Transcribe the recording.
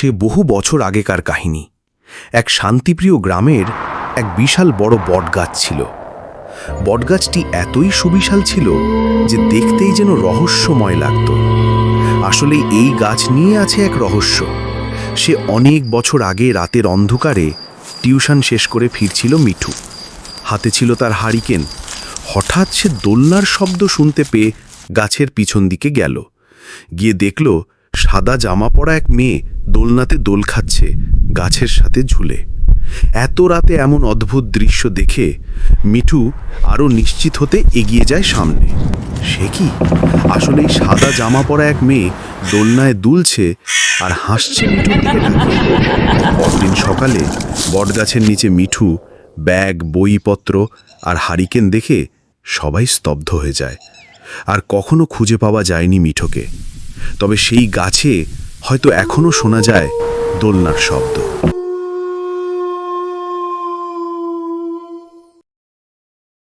সে বহু বছর আগেকার কাহিনী। এক শান্তিপ্রিয় গ্রামের এক বিশাল বড় বটগাছ ছিল। বটগাছটি এতই সুবিশাল ছিল যে দেখতেই যেন রহস্যময় লাগত। আসলে এই গাছ নিয়ে আছে এক রহস্য। সে অনেক বছর আগে রাতের অন্ধকারে টিউশন শেষ করে ফিরছিল মিঠু। হাতে ছিল তার হারিকেন। হঠাৎ সে দোলনার শব্দ শুনতে পেয়ে গাছের পিছন দিকে গেল। গিয়ে দেখল সাদা জামা পরা এক মেয়ে দোলনাতে দোল খাচ্ছে, গাছের সাথে ঝুলে। এত রাতে এমন অদ্ভুত দৃশ্য দেখে মিঠু আরও নিশ্চিত হতে এগিয়ে যায় সামনে। সে কি আসলেই সাদা জামা পরা এক মেয়ে দোলনায় দুলছে আর হাসছে মিঠুর দিকে তাকিয়ে। পরদিন সকালে বটগাছের নিচে মিঠু ব্যাগ, বইপত্র আর হারিকেন দেখে সবাই স্তব্ধ হয়ে যায়। আর কখনো খুঁজে পাওয়া যায়নি মিঠুকে। তবে সেই গাছে হয়তো এখনো শোনা যায় দোলনার শব্দ।